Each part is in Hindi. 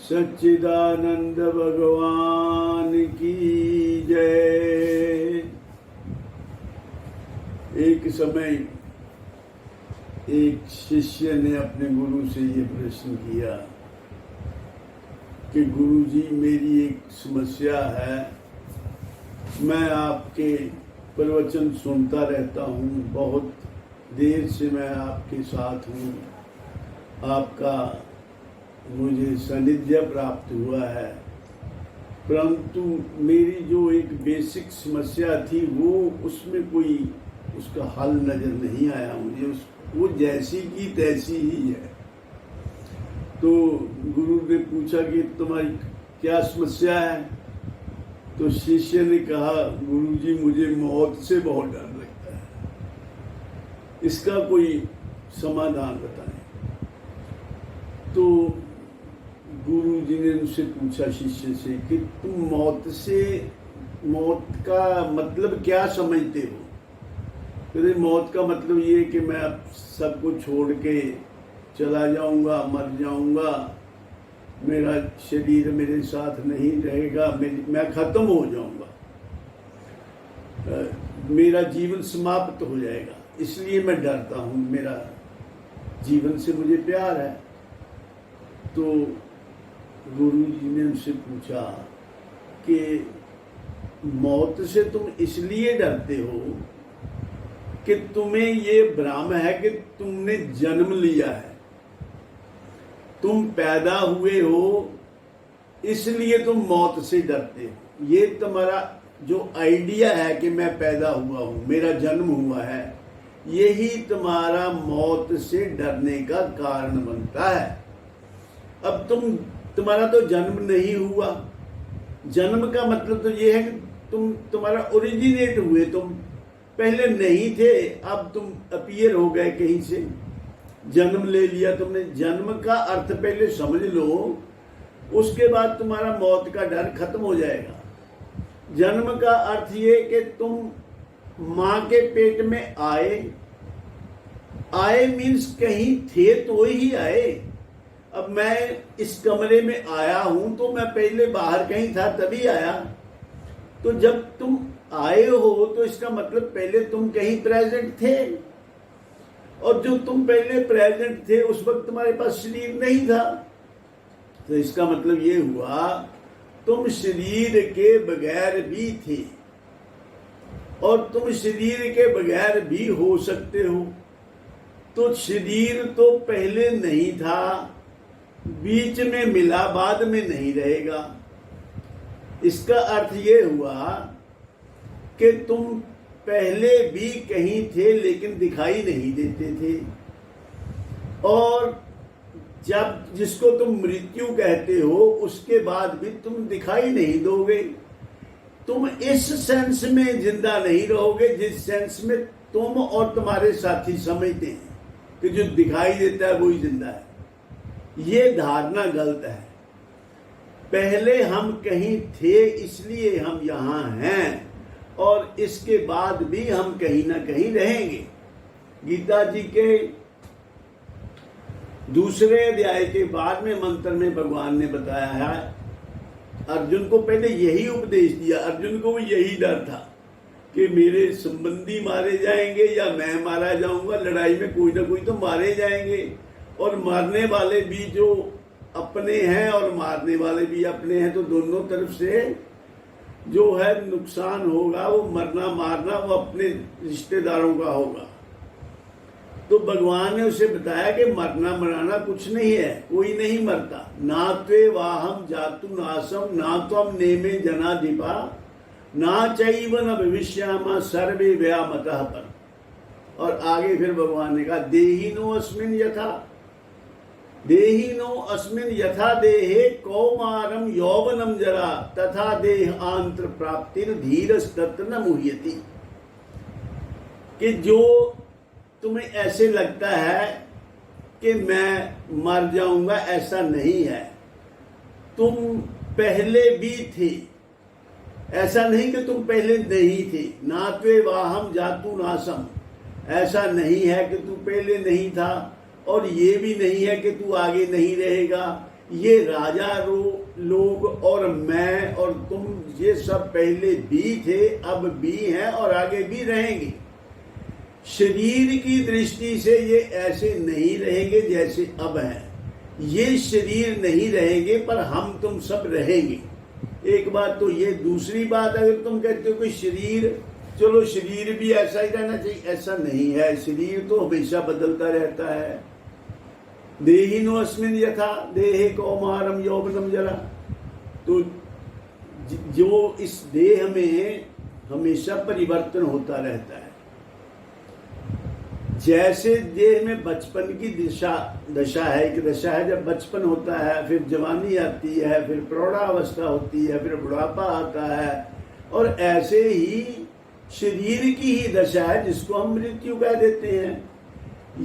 सच्चिदानंद भगवान की जय। एक समय एक शिष्य ने अपने गुरु से ये प्रश्न किया कि गुरुजी, मेरी एक समस्या है। मैं आपके प्रवचन सुनता रहता हूँ, बहुत देर से मैं आपके साथ हूँ, आपका मुझे सानिध्य प्राप्त हुआ है, परंतु मेरी जो एक बेसिक समस्या थी उसमें कोई उसका हल नजर नहीं आया मुझे। वो जैसी की तैसी ही है। तो गुरु ने पूछा कि तुम्हारी क्या समस्या है? तो शिष्य ने कहा, गुरुजी, मुझे मौत से बहुत डर लगता है, इसका कोई समाधान बताएं। तो गुरु जी ने उनसे पूछा, शिष्य से, कि तुम मौत का मतलब क्या समझते हो? तो मौत का मतलब ये कि मैं अब सब कुछ छोड़ के चला जाऊंगा, मर जाऊंगा, मेरा शरीर मेरे साथ नहीं रहेगा, मैं खत्म हो जाऊंगा, मेरा जीवन समाप्त हो जाएगा, इसलिए मैं डरता हूं, मेरा जीवन से मुझे प्यार है। तो गुरु जी ने उनसे पूछा कि मौत से तुम इसलिए डरते हो कि तुम्हें ये भ्रम है कि तुमने जन्म लिया है, तुम पैदा हुए हो, इसलिए तुम मौत से डरते हो। ये तुम्हारा जो आइडिया है कि मैं पैदा हुआ हूं, मेरा जन्म हुआ है, यही तुम्हारा मौत से डरने का कारण बनता है। अब तुम्हारा तो जन्म नहीं हुआ। जन्म का मतलब तो ये है कि तुम्हारा ओरिजिनेट हुए, तुम पहले नहीं थे, अब तुम अपीयर हो गए कहीं से, जन्म ले लिया तुमने। जन्म का अर्थ पहले समझ लो, उसके बाद तुम्हारा मौत का डर खत्म हो जाएगा। जन्म का अर्थ ये कि तुम मां के पेट में आए मीन्स कहीं थे तो ही आए। अब मैं इस कमरे में आया हूं तो मैं पहले बाहर कहीं था तभी आया। तो जब तुम आए हो तो इसका मतलब पहले तुम कहीं प्रेजेंट थे, और जो तुम पहले प्रेजेंट थे उस वक्त तुम्हारे पास शरीर नहीं था। तो इसका मतलब ये हुआ, तुम शरीर के बगैर भी थे और तुम शरीर के बगैर भी हो सकते हो। तो शरीर तो पहले नहीं था, बीच में मिला, बाद में नहीं रहेगा। इसका अर्थ ये हुआ कि तुम पहले भी कहीं थे लेकिन दिखाई नहीं देते थे, और जब जिसको तुम मृत्यु कहते हो उसके बाद भी तुम दिखाई नहीं दोगे। तुम इस सेंस में जिंदा नहीं रहोगे जिस सेंस में तुम और तुम्हारे साथी समझते हैं कि जो दिखाई देता है वही जिंदा है। ये धारणा गलत है। पहले हम कहीं थे इसलिए हम यहां हैं, और इसके बाद भी हम कहीं ना कहीं रहेंगे। गीता जी के दूसरे अध्याय के बाद में मंत्र में भगवान ने बताया है, अर्जुन को पहले यही उपदेश दिया। अर्जुन को यही डर था कि मेरे संबंधी मारे जाएंगे या मैं मारा जाऊंगा, लड़ाई में कोई ना कोई तो मारे जाएंगे, और मारने वाले भी जो अपने हैं और मारने वाले भी अपने हैं, तो दोनों तरफ से जो है नुकसान होगा, वो मरना मारना वो अपने रिश्तेदारों का होगा। तो भगवान ने उसे बताया कि मरना मराना कुछ नहीं है, कोई नहीं मरता। ना त्वे वाहम जातु नासम ना त्वम नेमे जनाधिपा ना चैव न भविष्यामा सर्वे व्यामतः पर। और आगे फिर भगवान ने कहा, देहिनो अस्मिन यथा देहे कौमारम यौवनम जरा तथा देह आंत्र प्राप्तिर धीरस्तत्र न मुह्यति। कि जो तुम्हें ऐसे लगता है कि मैं मर जाऊंगा, ऐसा नहीं है। तुम पहले भी थे, ऐसा नहीं कि तुम पहले नहीं थे। नात्वे वाहम जातु नासम, ऐसा नहीं है कि तू पहले नहीं था, और ये भी नहीं है कि तू आगे नहीं रहेगा। ये राजा लोग और मैं और तुम ये सब पहले भी थे, अब भी हैं और आगे भी रहेंगे। शरीर की दृष्टि से ये ऐसे नहीं रहेंगे जैसे अब हैं। ये शरीर नहीं रहेंगे पर हम तुम सब रहेंगे। एक बात तो ये। दूसरी बात, अगर तुम कहते हो कि शरीर, चलो शरीर भी ऐसा ही रहना चाहिए, ऐसा नहीं है। शरीर तो हमेशा बदलता रहता है। देहिनो अस्मिन् यथा देहे कौमारम यौवनम जरा। तो जो इस देह में हमेशा परिवर्तन होता रहता है। जैसे देह में बचपन की दशा है, एक दशा है जब बचपन होता है, फिर जवानी आती है, फिर प्रौढ़ावस्था होती है, फिर बुढ़ापा आता है, और ऐसे ही शरीर की ही दशा है जिसको हम मृत्यु कह देते हैं।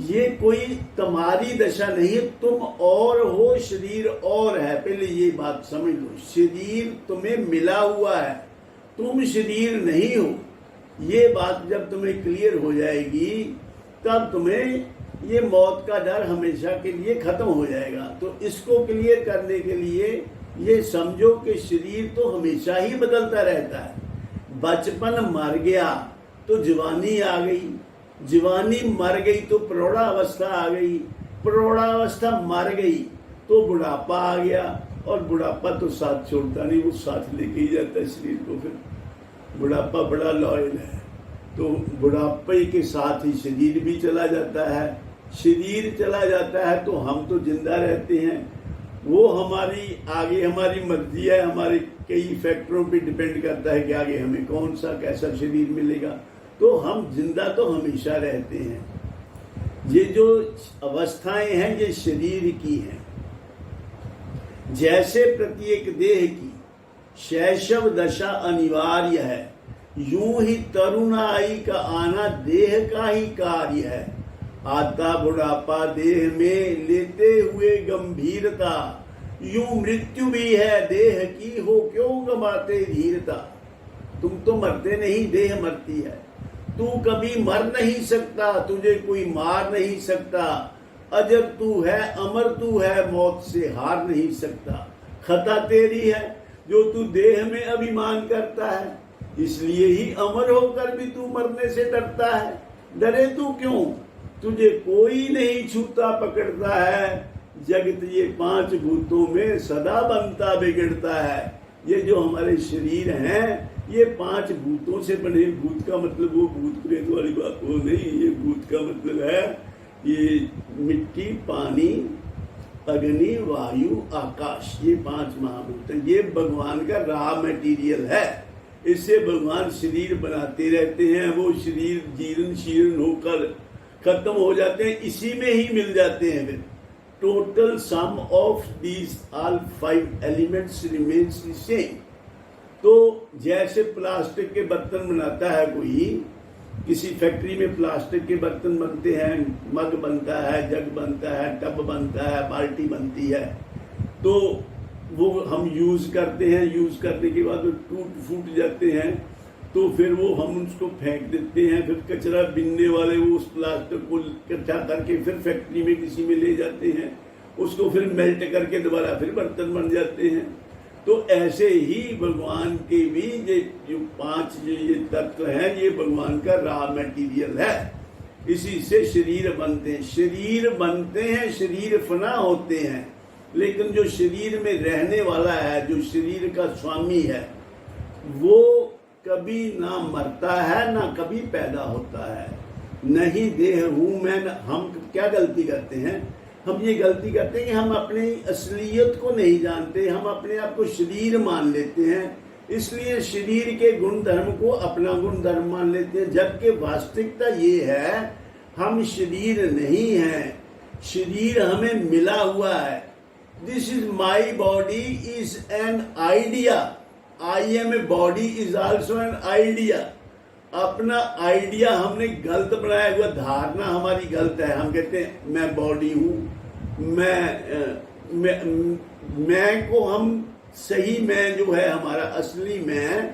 ये कोई तुम्हारी दशा नहीं, तुम और हो, शरीर और है। पहले ये बात समझ लो, शरीर तुम्हें मिला हुआ है, तुम शरीर नहीं हो। ये बात जब तुम्हें क्लियर हो जाएगी तब तुम्हें ये मौत का डर हमेशा के लिए खत्म हो जाएगा। तो इसको क्लियर करने के लिए ये समझो कि शरीर तो हमेशा ही बदलता रहता है। बचपन मर गया तो जवानी आ गई, जवानी मर गई तो प्रौढ़ावस्था आ गई, प्रौढ़ावस्था मर गई तो बुढ़ापा आ गया, और बुढ़ापा तो साथ छोड़ता नहीं, वो साथ लेके ही जाता है शरीर को। फिर बुढ़ापा बड़ा लॉयल है, तो बुढ़ापे के साथ ही शरीर भी चला जाता है। शरीर चला जाता है तो हम तो जिंदा रहते हैं। वो हमारी आगे हमारी मर्जी है, हमारे कई फैक्टरों पे डिपेंड करता है कि आगे हमें कौन सा कैसा शरीर मिलेगा। तो हम जिंदा तो हमेशा रहते हैं। ये जो अवस्थाएं हैं ये शरीर की हैं। जैसे प्रत्येक देह की शैशव दशा अनिवार्य है, यूं ही तरुणाई का आना देह का ही कार्य है। आता बुढ़ापा देह में लेते हुए गंभीरता, यूं मृत्यु भी है देह की, हो क्यों गमाते धीरता। तुम तो मरते नहीं, देह मरती है। तू कभी मर नहीं सकता, तुझे कोई मार नहीं सकता। अजर तू है, अमर तू है, मौत से हार नहीं सकता। खता तेरी है जो तू देह में अभिमान करता है, इसलिए ही अमर होकर भी तू मरने से डरता है। डरे तू क्यों, तुझे कोई नहीं छूता पकड़ता है। जगत ये पांच भूतों में सदा बनता बिगड़ता है। ये जो हमारे शरीर हैं ये पांच भूतों से बने। भूत का मतलब वो भूत प्रेत वाली बात वो नहीं, ये भूत का मतलब है ये मिट्टी, पानी, अग्नि, वायु, आकाश, ये पांच महाभूत हैं। ये भगवान का रॉ मटेरियल है। इससे भगवान शरीर बनाते रहते हैं। वो शरीर जीर्ण शीर्ण होकर खत्म हो जाते हैं, इसी में ही मिल जाते हैं। फिर total sum of these all 5 elements remains the same. तो जैसे प्लास्टिक के बर्तन बनाता है कोई, किसी फैक्ट्री में प्लास्टिक के बर्तन बनते हैं, मग बनता है, जग बनता है, टब बनता है, बाल्टी बनती है, तो वो हम यूज करते हैं। यूज करने के बाद वो टूट फूट जाते हैं, तो फिर वो हम उसको फेंक देते हैं। फिर कचरा बिनने वाले वो उस प्लास्टिक को इकट्ठा करके फिर फैक्ट्री में किसी में ले जाते हैं, उसको फिर मेल्ट करके दोबारा फिर बर्तन बन जाते हैं। तो ऐसे ही भगवान के भी ये जो पांच ये तत्व हैं ये भगवान का रॉ मटेरियल है। इसी से शरीर बनते हैं। शरीर बनते हैं, शरीर फना होते हैं, लेकिन जो शरीर में रहने वाला है, जो शरीर का स्वामी है, वो कभी ना मरता है ना कभी पैदा होता है। नहीं देह हूं मैं। हम क्या गलती करते हैं, हम ये गलती करते हैं कि हम अपनी असलियत को नहीं जानते, हम अपने आप को शरीर मान लेते हैं, इसलिए शरीर के गुण धर्म को अपना गुण धर्म मान लेते हैं। जबकि वास्तविकता ये है हम शरीर नहीं हैं, शरीर हमें मिला हुआ है। This is my body is an idea, I am a body is also an idea. अपना आइडिया हमने गलत बनाया हुआ, धारणा हमारी गलत है। हम कहते हैं मैं बॉडी हूँ, मैं को हम सही मैं जो है हमारा असली मैं,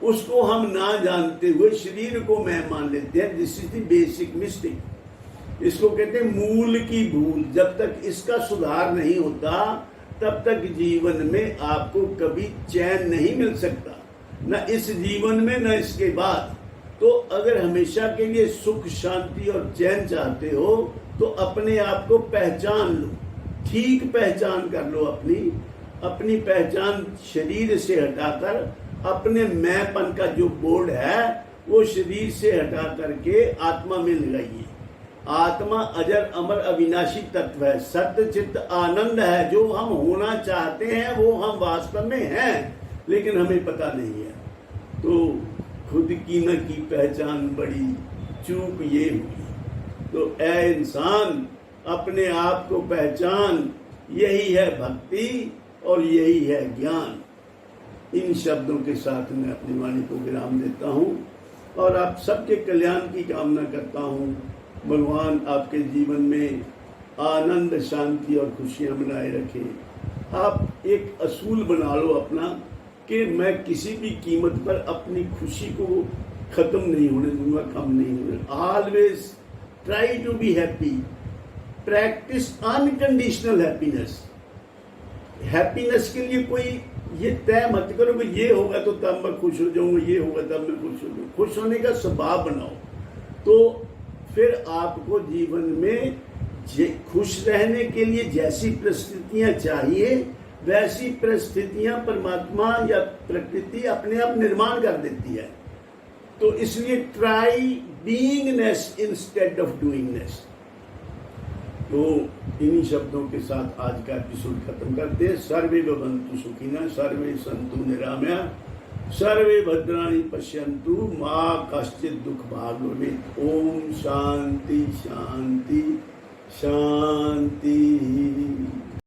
उसको हम ना जानते हुए शरीर को मैं मान लेते हैं। This is the basic mistake. इसको कहते हैं मूल की भूल। जब तक इसका सुधार नहीं होता तब तक जीवन में आपको कभी चैन नहीं मिल सकता, न इस जीवन में न इसके बाद। तो अगर हमेशा के लिए सुख शांति और चैन चाहते हो तो अपने आप को पहचान लो, ठीक पहचान कर लो। अपनी पहचान शरीर से हटाकर अपने मैंपन का जो बोर्ड है वो शरीर से हटा करके आत्मा में लगाइए। आत्मा अजर अमर अविनाशी तत्व है, सत्य चित्त आनंद है। जो हम होना चाहते हैं वो हम वास्तव में हैं, लेकिन हमें पता नहीं है। तो खुद की न की पहचान बड़ी चूक ये हुई। तो ऐ इंसान, अपने आप को पहचान, यही है भक्ति और यही है ज्ञान। इन शब्दों के साथ मैं अपनी वाणी को विराम देता हूँ और आप सबके कल्याण की कामना करता हूँ। भगवान आपके जीवन में आनंद, शांति और खुशियाँ बनाए रखें। आप एक असूल बना लो अपना कि मैं किसी भी कीमत पर अपनी खुशी को खत्म नहीं होने दूंगा, कम नहीं होने। Always try to be happy, practice unconditional happiness. Happiness के लिए कोई ये तय मत करो कि ये होगा तो तब मैं खुश हो जाऊंगा, ये होगा तब मैं खुश हो जाऊंगा। खुश होने का स्वभाव बनाओ, तो फिर आपको जीवन में खुश रहने के लिए जैसी परिस्थितियां चाहिए वैसी परिस्थितियां परमात्मा या प्रकृति अपने आप निर्माण कर देती है। तो इसलिए ट्राई बीइंगनेस इंस्टेड ऑफ डूइंगनेस। तो इन्हीं शब्दों के साथ आज का एपिसोड खत्म करते हैं। सर्वे भवन्तु सुखिनः, सर्वे सन्तु निरामया, सर्वे भद्राणि पश्यन्तु, मा कश्चित् दुःख भाग् भवेत्। ओम शांति शांति शांति।